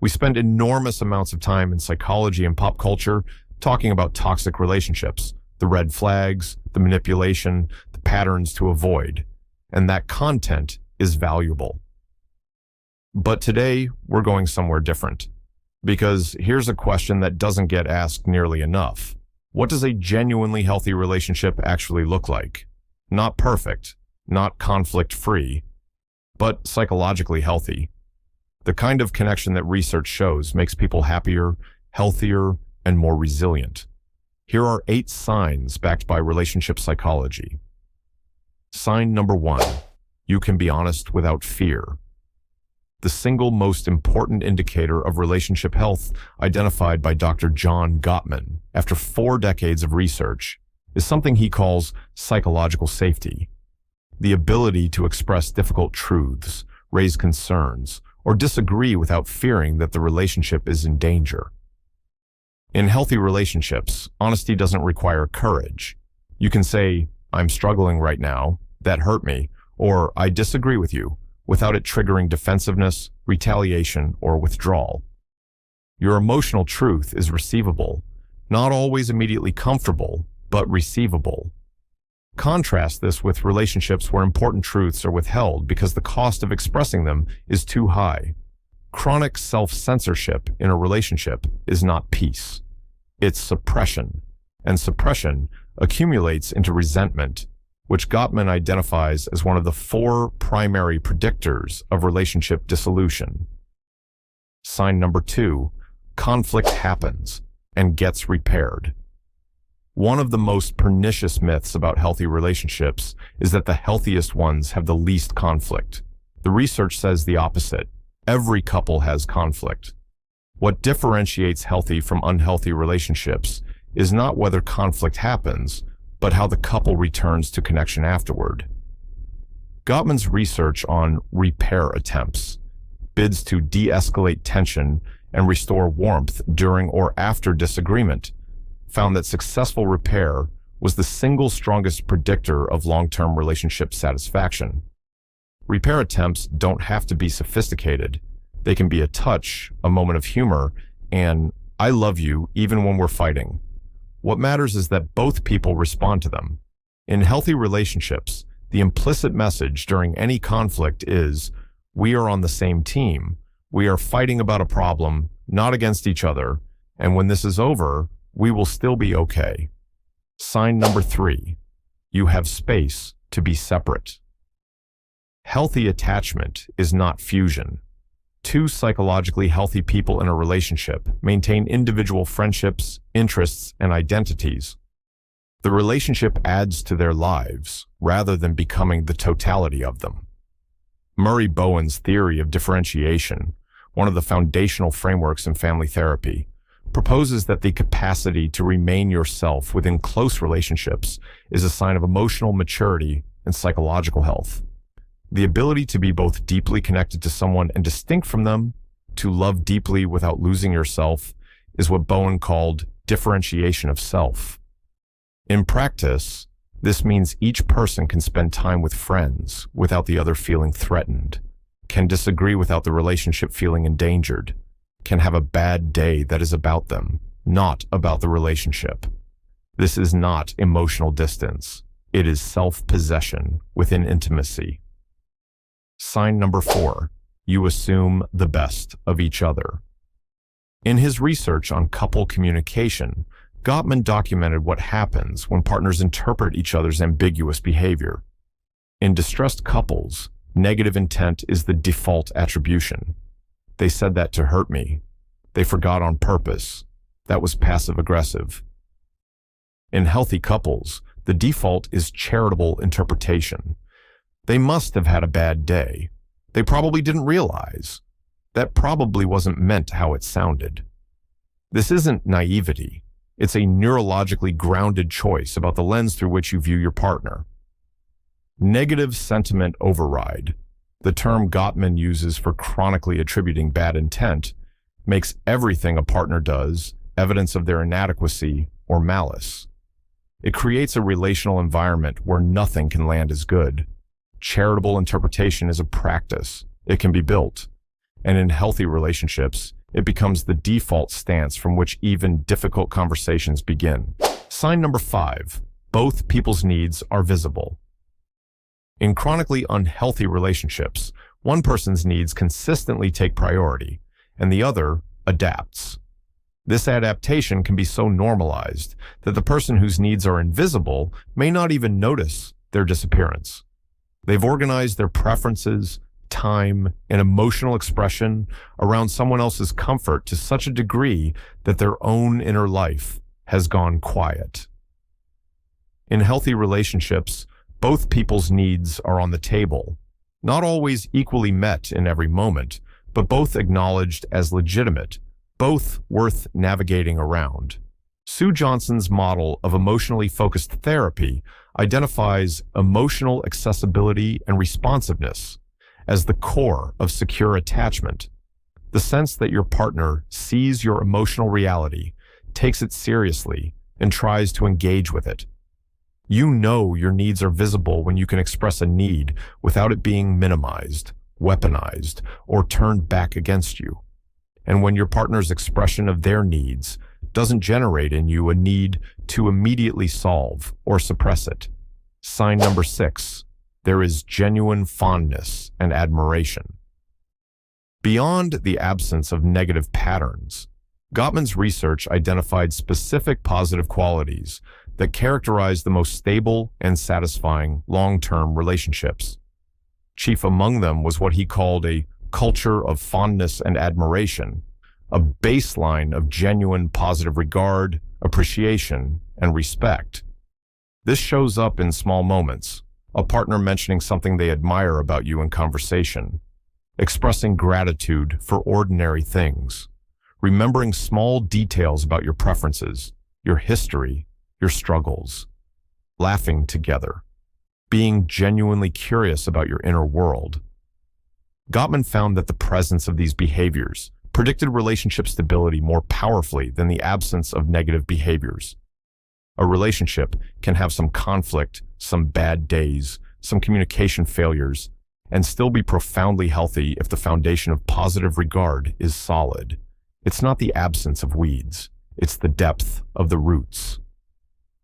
We spend enormous amounts of time in psychology and pop culture talking about toxic relationships, the red flags, the manipulation, the patterns to avoid, and that content is valuable. But today, we're going somewhere different. Because here's a question that doesn't get asked nearly enough. What does a genuinely healthy relationship actually look like? Not perfect, not conflict-free, but psychologically healthy. The kind of connection that research shows makes people happier, healthier, and more resilient. Here are 8 signs backed by relationship psychology. Sign number 1, you can be honest without fear. The single most important indicator of relationship health identified by Dr. John Gottman after 4 decades of research is something he calls psychological safety. The ability to express difficult truths, raise concerns, or disagree without fearing that the relationship is in danger. In healthy relationships, honesty doesn't require courage. You can say, "I'm struggling right now, that hurt me," or "I disagree with you," without it triggering defensiveness, retaliation, or withdrawal. Your emotional truth is receivable, not always immediately comfortable, but receivable. Contrast this with relationships where important truths are withheld because the cost of expressing them is too high. Chronic self-censorship in a relationship is not peace. It's suppression, and suppression accumulates into resentment, which Gottman identifies as one of the 4 primary predictors of relationship dissolution. Sign number 2, conflict happens and gets repaired. One of the most pernicious myths about healthy relationships is that the healthiest ones have the least conflict. The research says the opposite. Every couple has conflict. What differentiates healthy from unhealthy relationships is not whether conflict happens, but how the couple returns to connection afterward. Gottman's research on repair attempts, bids to de-escalate tension and restore warmth during or after disagreement, found that successful repair was the single strongest predictor of long-term relationship satisfaction. Repair attempts don't have to be sophisticated. They can be a touch, a moment of humor, and "I love you even when we're fighting." What matters is that both people respond to them. In healthy relationships, the implicit message during any conflict is, "We are on the same team. We are fighting about a problem, not against each other, and when this is over, we will still be okay." Sign number 3, you have space to be separate. Healthy attachment is not fusion. 2 psychologically healthy people in a relationship maintain individual friendships, interests, and identities. The relationship adds to their lives rather than becoming the totality of them. Murray Bowen's theory of differentiation, one of the foundational frameworks in family therapy, proposes that the capacity to remain yourself within close relationships is a sign of emotional maturity and psychological health. The ability to be both deeply connected to someone and distinct from them, to love deeply without losing yourself, is what Bowen called differentiation of self. In practice, this means each person can spend time with friends without the other feeling threatened, can disagree without the relationship feeling endangered, can have a bad day that is about them, not about the relationship. This is not emotional distance. It is self-possession within intimacy. Sign number 4, you assume the best of each other. In his research on couple communication, Gottman documented what happens when partners interpret each other's ambiguous behavior. In distressed couples, negative intent is the default attribution. "They said that to hurt me. They forgot on purpose. That was passive-aggressive." In healthy couples, the default is charitable interpretation. "They must have had a bad day. They probably didn't realize. That probably wasn't meant how it sounded." This isn't naivety. It's a neurologically grounded choice about the lens through which you view your partner. Negative sentiment override, the term Gottman uses for chronically attributing bad intent, makes everything a partner does evidence of their inadequacy or malice. It creates a relational environment where nothing can land as good. Charitable interpretation is a practice. It can be built. And in healthy relationships, it becomes the default stance from which even difficult conversations begin. Sign number 5, both people's needs are visible. In chronically unhealthy relationships, one person's needs consistently take priority, and the other adapts. This adaptation can be so normalized that the person whose needs are invisible may not even notice their disappearance. They've organized their preferences, time, and emotional expression around someone else's comfort to such a degree that their own inner life has gone quiet. In healthy relationships, both people's needs are on the table, not always equally met in every moment, but both acknowledged as legitimate, both worth navigating around. Sue Johnson's model of emotionally focused therapy identifies emotional accessibility and responsiveness as the core of secure attachment. The sense that your partner sees your emotional reality, takes it seriously, and tries to engage with it. You know your needs are visible when you can express a need without it being minimized, weaponized, or turned back against you. And when your partner's expression of their needs doesn't generate in you a need to immediately solve or suppress it. Sign number 6, there is genuine fondness and admiration. Beyond the absence of negative patterns, Gottman's research identified specific positive qualities that characterize the most stable and satisfying long-term relationships. Chief among them was what he called a culture of fondness and admiration, a baseline of genuine positive regard, appreciation, and respect. This shows up in small moments, a partner mentioning something they admire about you in conversation, expressing gratitude for ordinary things, remembering small details about your preferences, your history, your struggles, laughing together, being genuinely curious about your inner world. Gottman found that the presence of these behaviors predicted relationship stability more powerfully than the absence of negative behaviors. A relationship can have some conflict, some bad days, some communication failures, and still be profoundly healthy if the foundation of positive regard is solid. It's not the absence of weeds, it's the depth of the roots.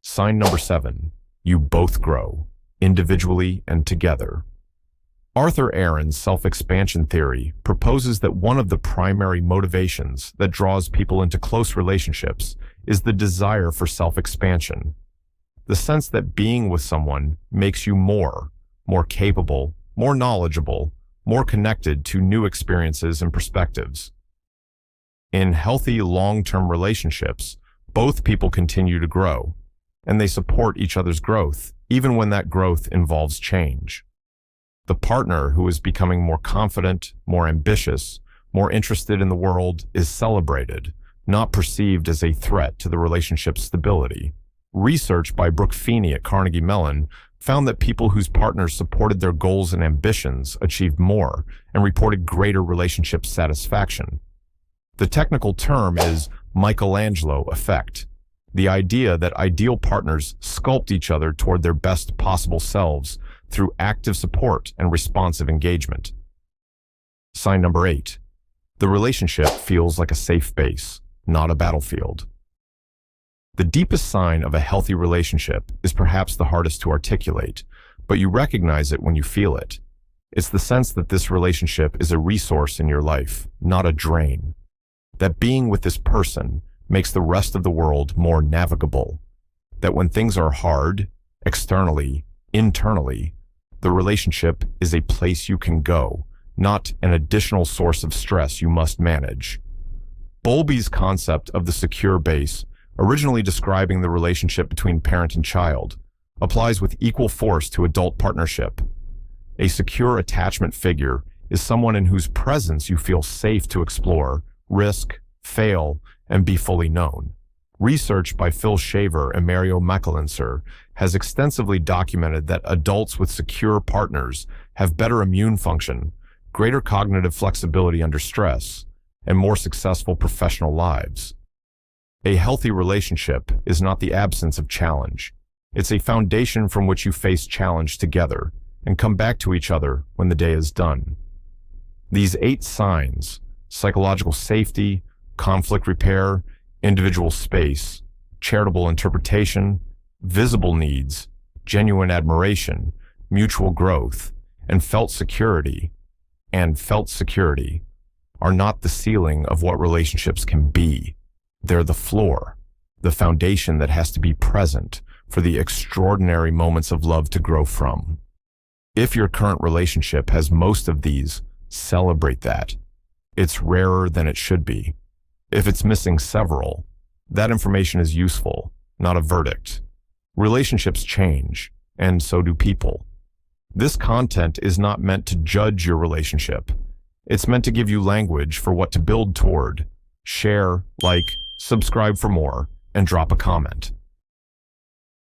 Sign number 7, you both grow, individually and together. Arthur Aaron's self-expansion theory proposes that one of the primary motivations that draws people into close relationships is the desire for self-expansion. The sense that being with someone makes you more capable, more knowledgeable, more connected to new experiences and perspectives. In healthy long-term relationships, both people continue to grow, and they support each other's growth, even when that growth involves change. The partner who is becoming more confident, more ambitious, more interested in the world is celebrated, not perceived as a threat to the relationship's stability. Research by Brooke Feeney at Carnegie Mellon found that people whose partners supported their goals and ambitions achieved more and reported greater relationship satisfaction. The technical term is Michelangelo effect, the idea that ideal partners sculpt each other toward their best possible selves through active support and responsive engagement. Sign number 8, the relationship feels like a safe base, not a battlefield. The deepest sign of a healthy relationship is perhaps the hardest to articulate, but you recognize it when you feel it. It's the sense that this relationship is a resource in your life, not a drain. That being with this person makes the rest of the world more navigable. That when things are hard, externally, internally, the relationship is a place you can go, not an additional source of stress you must manage. Bowlby's concept of the secure base, originally describing the relationship between parent and child, applies with equal force to adult partnership. A secure attachment figure is someone in whose presence you feel safe to explore, risk, fail, and be fully known. Research by Phil Shaver and Mario Makalinser has extensively documented that adults with secure partners have better immune function, greater cognitive flexibility under stress, and more successful professional lives. A healthy relationship is not the absence of challenge. It's a foundation from which you face challenge together and come back to each other when the day is done. These 8 signs, psychological safety, conflict repair, individual space, charitable interpretation, visible needs, genuine admiration, mutual growth, and felt security are not the ceiling of what relationships can be. They're the floor, the foundation that has to be present for the extraordinary moments of love to grow from. If your current relationship has most of these, celebrate that. It's rarer than it should be. If it's missing several, that information is useful, not a verdict. Relationships change, and so do people. This content is not meant to judge your relationship. It's meant to give you language for what to build toward. Share, like, subscribe for more, and drop a comment.